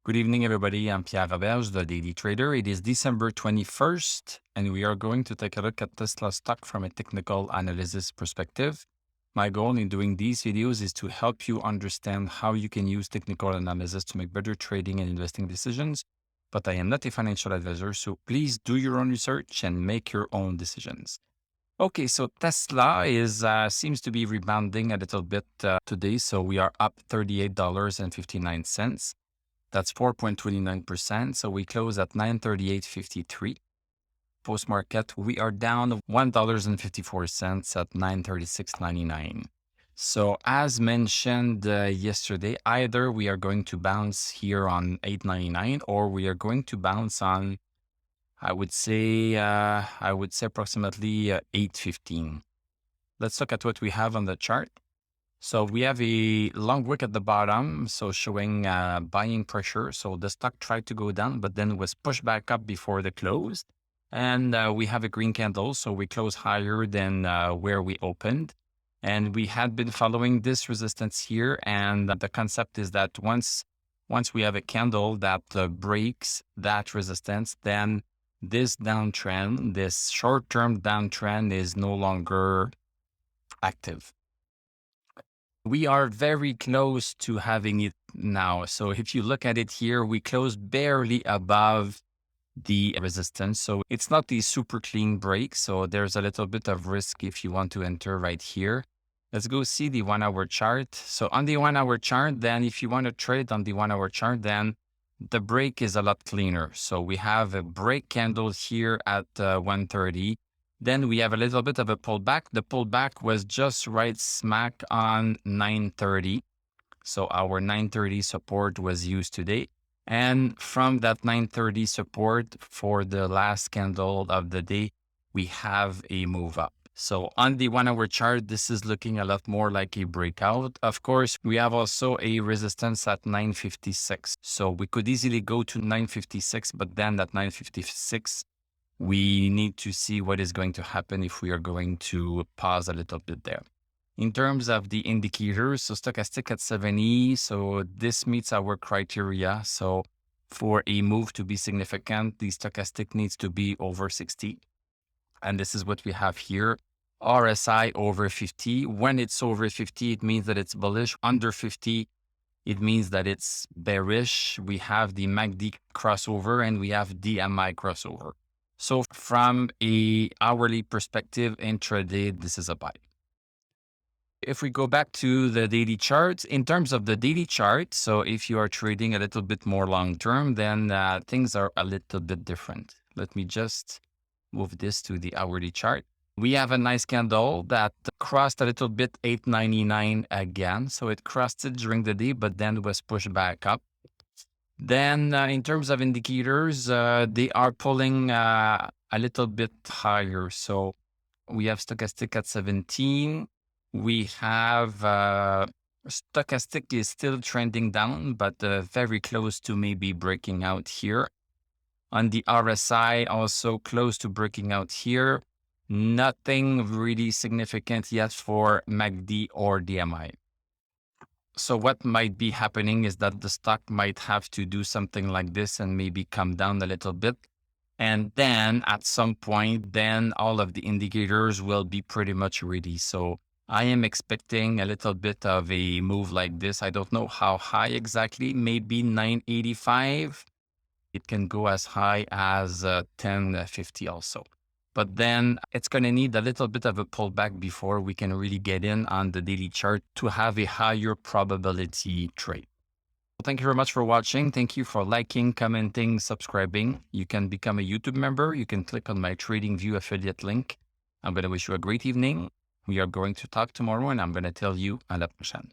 Good evening, everybody. I'm Pierre Roberge, the Daily Trader. It is December 21st, and we are going to take a look at Tesla stock from a technical analysis perspective. My goal in doing these videos is to help you understand how you can use technical analysis to make better trading and investing decisions. But I am not a financial advisor, so please do your own research and make your own decisions. Okay, so Tesla seems to be rebounding a little bit today. So we are up $38.59. That's 4.29%. So we close at 938.53. Post market, we are down $1.54 at 936.99. So as mentioned yesterday, either we are going to bounce here on 8.99 or we are going to bounce on, I would say approximately 8.15. Let's look at what we have on the chart. So we have a long wick at the bottom, so showing buying pressure. So the stock tried to go down, but then was pushed back up before the close. And we have a green candle, so we close higher than where we opened. And we had been following this resistance here. And the concept is that once we have a candle that breaks that resistance, then this downtrend, this short-term downtrend is no longer active. We are very close to having it now. So if you look at it here, we close barely above the resistance. So it's not the super clean break. So there's a little bit of risk if you want to enter right here. Let's go see the 1 hour chart. So on the 1 hour chart, then if you want to trade on the 1 hour chart, then the break is a lot cleaner. So we have a break candle here at 130. Then we have a little bit of a pullback. The pullback was just right smack on 930. So our 930 support was used today. And from that 930 support for the last candle of the day, we have a move up. So on the 1 hour chart, this is looking a lot more like a breakout. Of course, we have also a resistance at 956. So we could easily go to 956, but then at 956, we need to see what is going to happen if we are going to pause a little bit there. In terms of the indicators, so stochastic at 70, so this meets our criteria. So for a move to be significant, the stochastic needs to be over 60. And this is what we have here. RSI over 50. When it's over 50, it means that it's bullish. Under 50, it means that it's bearish. We have the MACD crossover and we have DMI crossover. So from a hourly perspective, intraday, this is a buy. If we go back to the daily chart, in terms of the daily chart, so if you are trading a little bit more long-term, then things are a little bit different. Let me just move this to the hourly chart. We have a nice candle that crossed a little bit 899 again. So it crossed it during the day, but then was pushed back up. Then in terms of indicators, they are pulling a little bit higher. So we have stochastic at 17. We have stochastic is still trending down, but very close to maybe breaking out here. On the RSI, also close to breaking out here. Nothing really significant yet for MACD or DMI. So what might be happening is that the stock might have to do something like this and maybe come down a little bit. And then at some point, then all of the indicators will be pretty much ready. So I am expecting a little bit of a move like this. I don't know how high exactly, maybe 985. It can go as high as 1050 also. But then it's going to need a little bit of a pullback before we can really get in on the daily chart to have a higher probability trade. Thank you very much for watching. Thank you for liking, commenting, subscribing. You can become a YouTube member. You can click on my TradingView affiliate link. I'm going to wish you a great evening. We are going to talk tomorrow and I'm going to tell you à la prochaine.